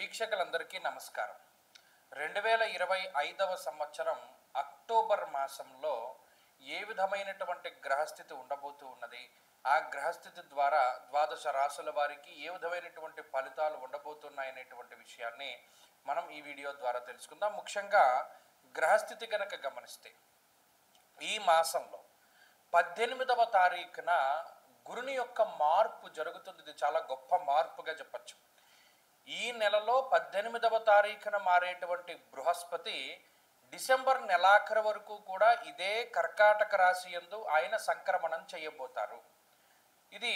వీక్షకులందరికీ నమస్కారం. 2025వ సంవత్సరం అక్టోబర్ మాసంలో ఏ విధమైనటువంటి గ్రహస్థితి ఉండబోతూ ఉన్నది, ఆ గ్రహస్థితి ద్వారా ద్వాదశ రాశుల వారికి ఏ విధమైనటువంటి ఫలితాలు ఉండబోతున్నాయనేటువంటి విషయాన్ని మనం ఈ వీడియో ద్వారా తెలుసుకుందాం. ముఖ్యంగా గ్రహస్థితి కనుక గమనిస్తే ఈ మాసంలో 18వ తారీఖున గురుని యొక్క మార్పు జరుగుతుంది. ఇది చాలా గొప్ప మార్పుగా చెప్పచ్చు. ఈ నెలలో 18వ తారీఖున మారేటువంటి బృహస్పతి డిసెంబర్ నెలాఖరు వరకు కూడా ఇదే కర్కాటక రాశి యందు ఆయన సంక్రమణం చేయబోతారు. ఇది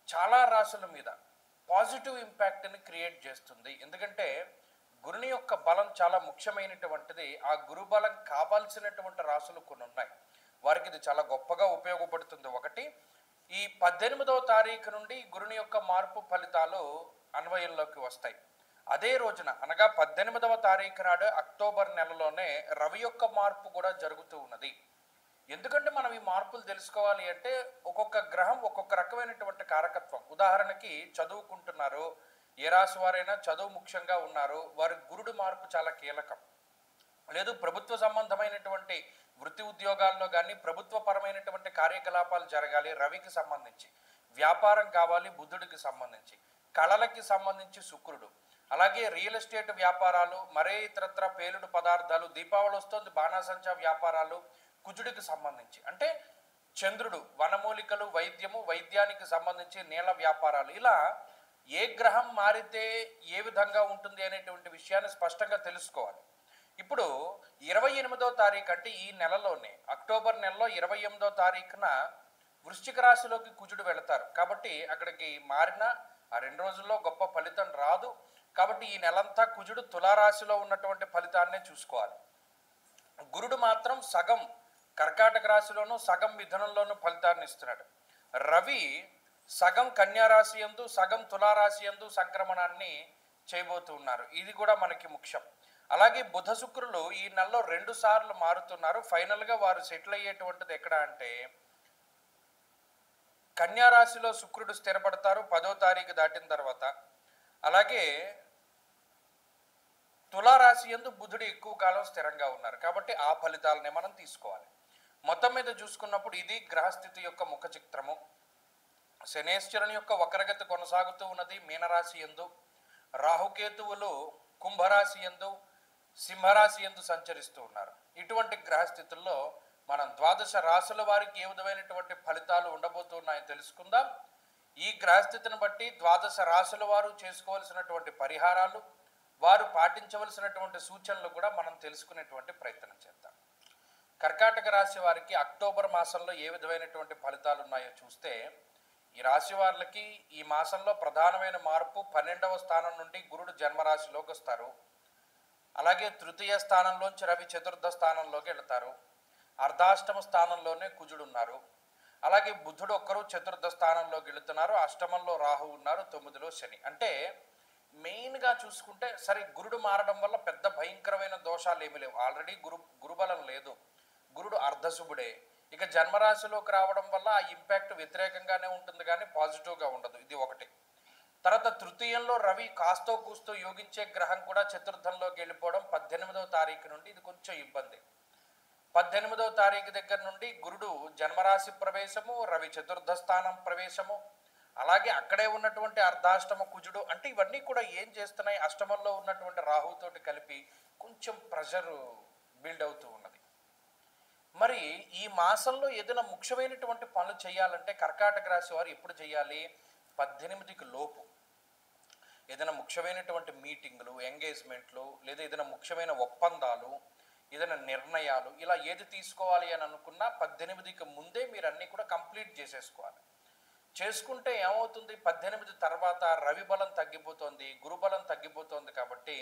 చాలా రాశుల మీద పాజిటివ్ ఇంపాక్ట్ని క్రియేట్ చేస్తుంది. ఎందుకంటే గురుని యొక్క బలం చాలా ముఖ్యమైనటువంటిది. ఆ గురు బలం కావాల్సినటువంటి రాశులు కొన్ని ఉన్నాయి, వారికి ఇది చాలా గొప్పగా ఉపయోగపడుతుంది. ఒకటి, ఈ 18వ తారీఖు నుండి గురుని యొక్క మార్పు ఫలితాలు అన్వయంలోకి వస్తాయి. అదే రోజున అనగా 18వ తారీఖు నాడు అక్టోబర్ నెలలోనే రవి యొక్క మార్పు కూడా జరుగుతూ ఉన్నది. ఎందుకంటే మనం ఈ మార్పులు తెలుసుకోవాలి అంటే ఒక్కొక్క గ్రహం ఒక్కొక్క రకమైనటువంటి కారకత్వం. ఉదాహరణకి చదువుకుంటున్నారు, ఏ రాశి వారైనా చదువు ముఖ్యంగా ఉన్నారు, వారి గురుడు మార్పు చాలా కీలకం. లేదు ప్రభుత్వ సంబంధమైనటువంటి వృత్తి ఉద్యోగాల్లో కానీ ప్రభుత్వ పరమైనటువంటి కార్యకలాపాలు జరగాలి, రవికి సంబంధించి. వ్యాపారం కావాలి, బుధుడికి సంబంధించి. కళలకి సంబంధించి శుక్రుడు. అలాగే రియల్ ఎస్టేట్ వ్యాపారాలు, మరే ఇతరత్ర పేలుడు పదార్థాలు, దీపావళి వస్తుంది, బాణాసంచా వ్యాపారాలు కుజుడికి సంబంధించి. అంటే చంద్రుడు వనమూలికలు, వైద్యము, వైద్యానికి సంబంధించి నీళ్ళ వ్యాపారాలు. ఇలా ఏ గ్రహం మారితే ఏ విధంగా ఉంటుంది అనేటువంటి విషయాన్ని స్పష్టంగా తెలుసుకోవాలి. ఇప్పుడు 28వ తారీఖు అంటే ఈ నెలలోనే అక్టోబర్ నెలలో 28వ తారీఖున వృశ్చిక రాశిలోకి కుజుడు వెళతారు. కాబట్టి అక్కడికి మారిన ఆ 2 రోజుల్లో గొప్ప ఫలితం రాదు. కాబట్టి ఈ నెలంతా కుజుడు తులారాశిలో ఉన్నటువంటి ఫలితాన్నే చూసుకోవాలి. గురుడు మాత్రం సగం కర్కాటక రాశిలోను సగం మిథునంలోను ఫలితాన్ని ఇస్తున్నాడు. రవి సగం కన్యా రాశి యందు సగం తులారాశి యందు సంక్రమణాన్ని చేయబోతూ ఉన్నారు. ఇది కూడా మనకి ముఖ్యం. అలాగే బుధ శుక్రులు ఈ నెలలో 2 సార్లు మారుతున్నారు. ఫైనల్గా వారు సెటిల్ అయ్యేటువంటిది ఎక్కడ అంటే కన్యా రాశిలో శుక్రుడు స్థిరపడతారు 10వ తారీఖు దాటిన తర్వాత. అలాగే తులారాశి యందు బుధుడు ఎక్కువ కాలం స్థిరంగా ఉన్నారు. కాబట్టి ఆ ఫలితాలనే మనం తీసుకోవాలి. మొత్తం మీద చూసుకున్నప్పుడు ఇది గ్రహస్థితి యొక్క ముఖ చిత్రము. శనేశ్వరుని యొక్క వక్రగతి కొనసాగుతూ ఉన్నది మీనరాశి యందు. రాహుకేతువులు కుంభరాశి యందు, సింహరాశి యందు సంచరిస్తూ ఉన్నారు. ఇటువంటి గ్రహస్థితుల్లో మనం ద్వాదశ రాశుల వారికి ఏ విధమైనటువంటి ఫలితాలు ఉండబోతున్నాయో తెలుసుకుందాం. ఈ గ్రహస్థితిని బట్టి ద్వాదశ రాశుల వారు చేసుకోవాల్సినటువంటి పరిహారాలు, వారు పాటించవలసినటువంటి సూచనలు కూడా మనం తెలుసుకునేటువంటి ప్రయత్నం చేద్దాం. కర్కాటక రాశి వారికి అక్టోబర్ మాసంలో ఏ విధమైనటువంటి ఫలితాలు ఉన్నాయో చూస్తే, ఈ రాశి వారికి ఈ మాసంలో ప్రధానమైన మార్పు 12వ స్థానం నుండి గురుడు జన్మరాశిలోకి వస్తారు. అలాగే తృతీయ స్థానంలోంచి రవి చతుర్థ స్థానంలోకి వెళతారు. అర్ధాష్టమ స్థానంలోనే కుజుడు ఉన్నారు. అలాగే బుధుడు ఒక్కరు చతుర్థ స్థానంలోకి వెళుతున్నారు. అష్టమంలో రాహు ఉన్నారు, 9లో శని. అంటే మెయిన్గా చూసుకుంటే సరే గురుడు మారడం వల్ల పెద్ద భయంకరమైన దోషాలు ఏమీ లేవు. ఆల్రెడీ గురుబలం లేదు, గురుడు అర్ధశుభుడే. ఇక జన్మరాశిలోకి రావడం వల్ల ఆ ఇంపాక్ట్ వ్యతిరేకంగానే ఉంటుంది కానీ పాజిటివ్గా ఉండదు. ఇది ఒకటి. తర్వాత తృతీయంలో రవి కాస్తో కూస్తో యోగించే గ్రహం కూడా చతుర్థంలోకి వెళ్ళిపోవడం 18వ తారీఖు నుండి ఇది కొంచెం ఇబ్బంది. 18వ తారీఖు దగ్గర నుండి గురుడు జన్మరాశి ప్రవేశము, రవి చతుర్థ స్థానం ప్రవేశము, అలాగే అక్కడే ఉన్నటువంటి అర్ధాష్టమ కుజుడు. అంటే ఇవన్నీ కూడా ఏం చేస్తున్నాయి, అష్టమంలో ఉన్నటువంటి రాహుతోటి కలిపి కొంచెం ప్రెషర్ బిల్డ్ అవుతూ ఉన్నది. మరి ఈ మాసంలో ఏదైనా ముఖ్యమైనటువంటి పనులు చేయాలంటే కర్కాటక రాశి వారు ఎప్పుడు చేయాలి? 18కి లోపు. ఏదైనా ముఖ్యమైనటువంటి మీటింగులు, ఎంగేజ్మెంట్లు, లేదా ఏదైనా ముఖ్యమైన ఒప్పందాలు, ఏదైనా నిర్ణయాలు, ఇలా ఏది తీసుకోవాలి అని అనుకున్నా 18కి ముందే మీరు అన్నీ కూడా కంప్లీట్ చేసేసుకోవాలి. చేసుకుంటే ఏమవుతుంది, 18 తర్వాత రవి బలం తగ్గిపోతుంది, గురుబలం తగ్గిపోతుంది. కాబట్టి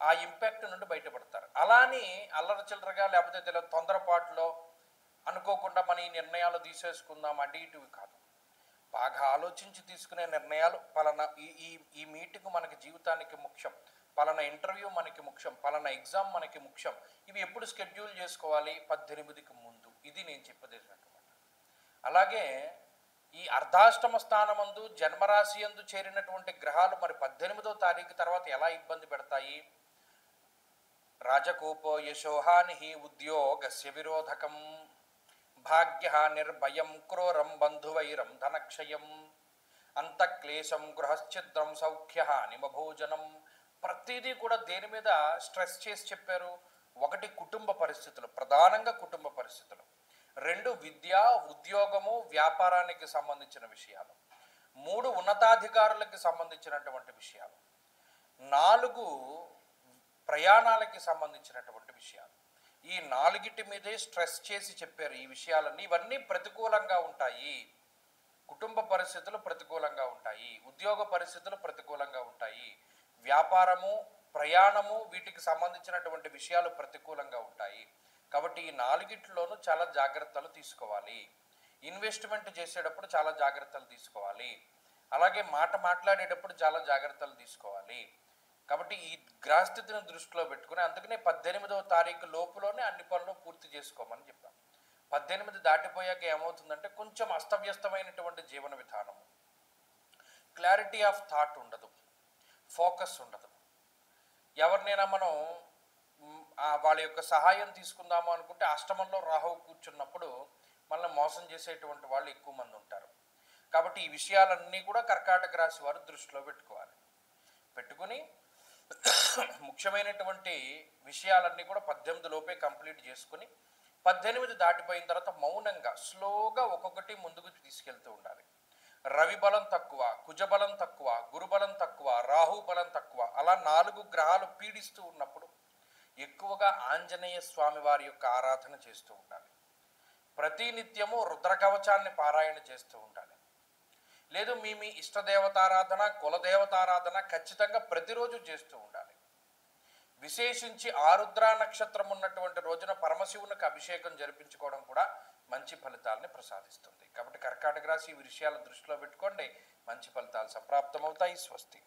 ఆ ఇంపాక్ట్ నుండి బయటపడతారు. అలాని అల్లరి చిల్లరగా లేకపోతే తొందరపాటులో అనుకోకుండా మన ఈ నిర్ణయాలు తీసేసుకుందాం అటు ఇటువి కాదు. బాగా ఆలోచించి తీసుకునే నిర్ణయాలు. పలానా ఈ మీటింగ్ మనకి జీవితానికి ముఖ్యం, పలానా ఇంటర్వ్యూ మనకి ముఖ్యం, పలానా ఎగ్జామ్ మనకి ముఖ్యం. ఇవి ఎప్పుడు షెడ్యూల్ చేసుకోవాలి? 18కి ముందు. ఇది నేను చెప్పేది. అలాగే ఈ అర్ధాష్టమ స్థానమందు జన్మరాశి యందు చేరినటువంటి గ్రహాలు మరి 18వ తారీఖు తర్వాత ఎలా ఇబ్బంది పెడతాయి? రాజకోపో యశోహాని ఉద్యోగస్య విరోధకం భాగ్య నిర్భయం క్రూరం బంధువైరం ధనక్షయం అంతఃక్లేశం గృహశ్చిద్రం సౌఖ్యహానిమభోజనం. ప్రతిదీ కూడా దేని మీద స్ట్రెస్ చేసి చెప్పారు? ఒకటి కుటుంబ పరిస్థితులు, ప్రధానంగా కుటుంబ పరిస్థితులు. రెండు విద్య, ఉద్యోగము, వ్యాపారానికి సంబంధించిన విషయాలు. మూడు ఉన్నతాధికారులకి సంబంధించినటువంటి విషయాలు. నాలుగు ప్రయాణాలకి సంబంధించినటువంటి విషయాలు. ఈ నాలుగిటి మీదే స్ట్రెస్ చేసి చెప్పారు ఈ విషయాలన్నీ. ఇవన్నీ ప్రతికూలంగా ఉంటాయి. కుటుంబ పరిస్థితులు ప్రతికూలంగా ఉంటాయి, ఉద్యోగ పరిస్థితులు ప్రతికూలంగా ఉంటాయి, వ్యాపారము, ప్రయాణము, వీటికి సంబంధించినటువంటి విషయాలు ప్రతికూలంగా ఉంటాయి. కాబట్టి ఈ నాలుగిట్లోనూ చాలా జాగ్రత్తలు తీసుకోవాలి. ఇన్వెస్ట్మెంట్ చేసేటప్పుడు చాలా జాగ్రత్తలు తీసుకోవాలి. అలాగే మాట్లాడేటప్పుడు చాలా జాగ్రత్తలు తీసుకోవాలి. కాబట్టి ఈ గ్రహస్థితిని దృష్టిలో పెట్టుకుని అందుకనే 18వ తారీఖు లోపులోనే అన్ని పనులు పూర్తి చేసుకోమని చెప్పాం. 18 దాటిపోయాక ఏమవుతుందంటే కొంచెం అస్తవ్యస్తమైనటువంటి జీవన విధానము, క్లారిటీ ఆఫ్ థాట్ ఉండదు, ఫోకస్ ఉండదు. ఎవరినైనా మనం వాళ్ళ యొక్క సహాయం తీసుకుందాము అనుకుంటే అష్టమంలో రాహువు కూర్చున్నప్పుడు మనల్ని మోసం చేసేటువంటి వాళ్ళు ఎక్కువ మంది ఉంటారు. కాబట్టి ఈ విషయాలన్నీ కూడా కర్కాటక రాశి వారు దృష్టిలో పెట్టుకుని ముఖ్యమైనటువంటి విషయాలన్నీ కూడా 18 లోపే కంప్లీట్ చేసుకుని 18 దాటిపోయిన తర్వాత మౌనంగా స్లోగా ఒక్కొక్కటి ముందుకు తీసుకెళ్తూ ఉండాలి. రవి బలం తక్కువ, కుజబలం తక్కువ, గురుబలం తక్కువ, రాహు బలం తక్కువ, అలా 4 గ్రహాలు పీడిస్తూ ఉన్నప్పుడు ఎక్కువగా ఆంజనేయ స్వామి వారి యొక్క ఆరాధన చేస్తూ ఉండాలి. ప్రతినిత్యము రుద్రకవచాన్ని పారాయణ చేస్తూ ఉండాలి. లేదు మీ ఇష్టదేవతారాధన, కులదేవతారాధన ఖచ్చితంగా ప్రతిరోజు చేస్తూ ఉండాలి. విశేషించి ఆరుద్ర నక్షత్రం ఉన్నటువంటి రోజున పరమశివునికి అభిషేకం జరిపించుకోవడం కూడా మంచి ఫలితాలని ప్రసాదిస్తుంది. కాబట్టి కర్కాటక రాశి ఈ విషయాల దృష్టిలో పెట్టుకోండి, మంచి ఫలితాలు సంప్రాప్తమవుతాయి. స్వస్తి.